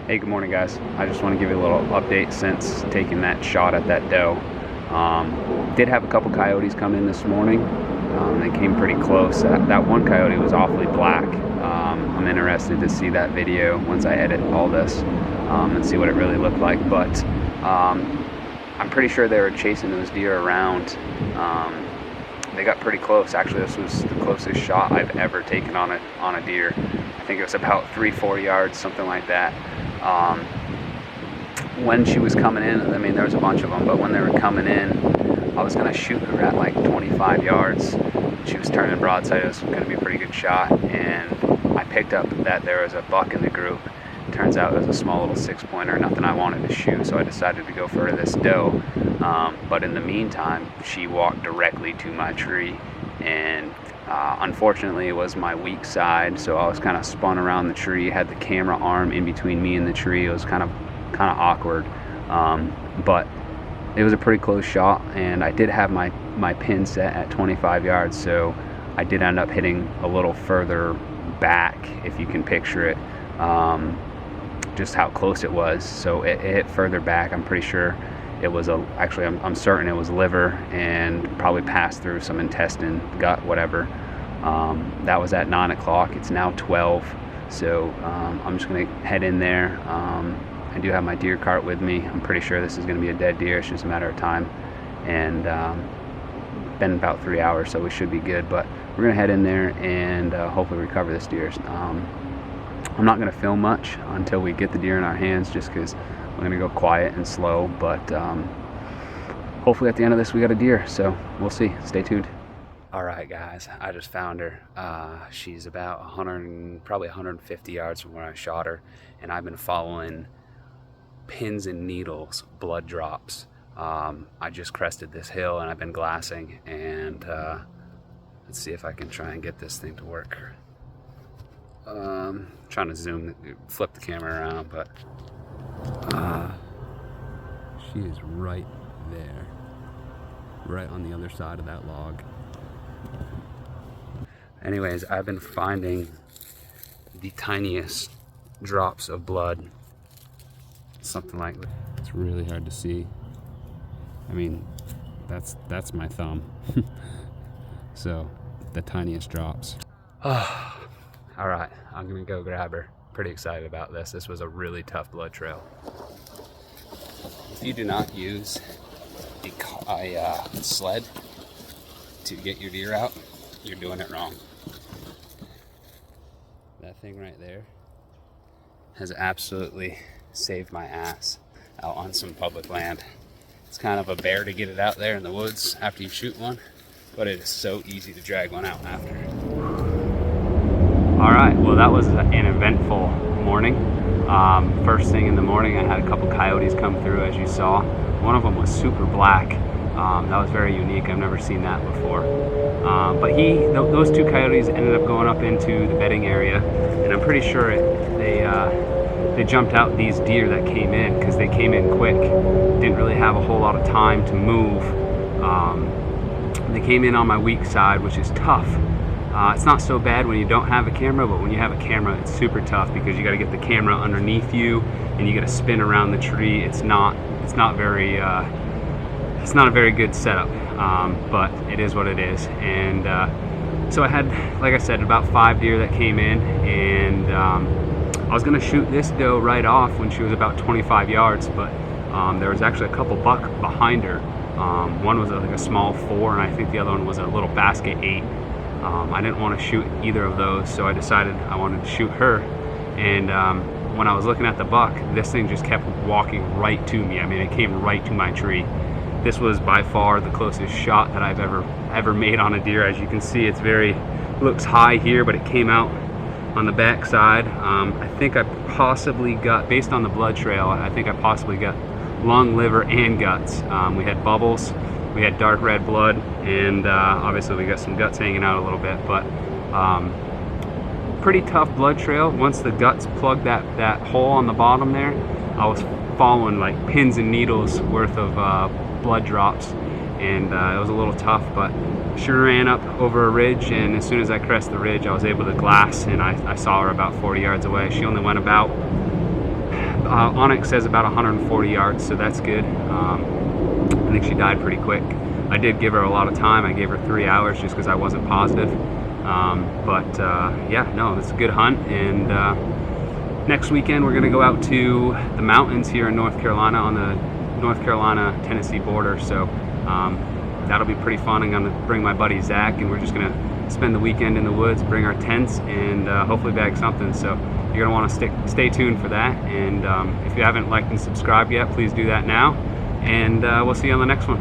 Hey, good morning guys. I just want to give you a little update since taking that shot at that doe. Did have a couple coyotes come in this morning. They came pretty close. That one coyote was awfully black. I'm interested to see that video once I edit all this and see what it really looked like. But I'm pretty sure they were chasing those deer around. They got pretty close. Actually, this was the closest shot I've ever taken on a deer. I think it was about 3-4 yards, something like that. When she was coming in, I mean, there was a bunch of them, but when they were coming in, I was going to shoot her at like 25 yards. She was turning broadside. It was going to be a pretty good shot, and I picked up that there was a buck in the group. Turns out it was a small little 6-pointer, nothing I wanted to shoot, so I decided to go for this doe. But in the meantime, she walked directly to my tree and Unfortunately, it was my weak side, so I was kind of spun around the tree, had the camera arm in between me and the tree. It was kind of awkward, but it was a pretty close shot, and I did have my pin set at 25 yards, so I did end up hitting a little further back, if you can picture it, just how close it was. So it hit further back. I'm pretty sure it was actually I'm certain it was liver, and probably passed through some intestine, gut, whatever. That was at 9 o'clock. It's now 12, so I'm just gonna head in there. I do have my deer cart with me. I'm pretty sure this is gonna be a dead deer. It's just a matter of time, and been about 3 hours, so we should be good. But we're gonna head in there and hopefully recover this deer. I'm not gonna film much until we get the deer in our hands, just because I'm gonna go quiet and slow, but hopefully at the end of this we got a deer, so we'll see. Stay tuned. All right, guys, I just found her. She's about 100, probably 150 yards from where I shot her, and I've been following pins and needles, blood drops. I just crested this hill and I've been glassing, and let's see if I can try and get this thing to work. Trying to flip the camera around, but she is right there, right on the other side of that log. Anyways, I've been finding the tiniest drops of blood, something like that. It's really hard to see. I mean, that's my thumb. So the tiniest drops. All right, I'm gonna go grab her. Pretty excited about this. This was a really tough blood trail. If you do not use a sled to get your deer out, you're doing it wrong. That thing right there has absolutely saved my ass out on some public land. It's kind of a bear to get it out there in the woods after you shoot one, but it is so easy to drag one out after. All right, well, that was an eventful morning. First thing in the morning, I had a couple coyotes come through, as you saw. One of them was super black. That was very unique. I've never seen that before. But those two coyotes ended up going up into the bedding area, and I'm pretty sure they jumped out these deer that came in, because they came in quick. Didn't really have a whole lot of time to move. They came in on my weak side, which is tough. It's not so bad when you don't have a camera, but when you have a camera, it's super tough, because you got to get the camera underneath you and you got to spin around the tree. It's not a very good setup, but it is what it is. And so I had, like I said, about 5 deer that came in, and I was gonna shoot this doe right off when she was about 25 yards, but there was actually a couple buck behind her. One was like a small 4, and I think the other one was a little basket 8. I didn't want to shoot either of those, so I decided I wanted to shoot her. And when I was looking at the buck, this thing just kept walking right to me. I mean, it came right to my tree. This was by far the closest shot that I've ever made on a deer. As you can see, it's looks high here, but it came out on the back side. I think I possibly got, based on the blood trail, I think I possibly got lung, liver, and guts. We had bubbles, we had dark red blood, and obviously we got some guts hanging out a little bit, but pretty tough blood trail. Once the guts plugged that hole on the bottom there, I was following like pins and needles worth of blood drops, and it was a little tough, but sure ran up over a ridge, and as soon as I crested the ridge, I was able to glass, and I saw her about 40 yards away. She only went about, Onyx says about 140 yards, so that's good. I think she died pretty quick. I did give her a lot of time. I gave her 3 hours just because I wasn't positive. Yeah, no, it's a good hunt, and next weekend we're gonna go out to the mountains here in North Carolina, on the North Carolina-Tennessee border, so that'll be pretty fun. I'm gonna bring my buddy Zach, and we're just gonna spend the weekend in the woods, bring our tents, and hopefully bag something. So you're gonna want to stay tuned for that, and if you haven't liked and subscribed yet, please do that now, and we'll see you on the next one.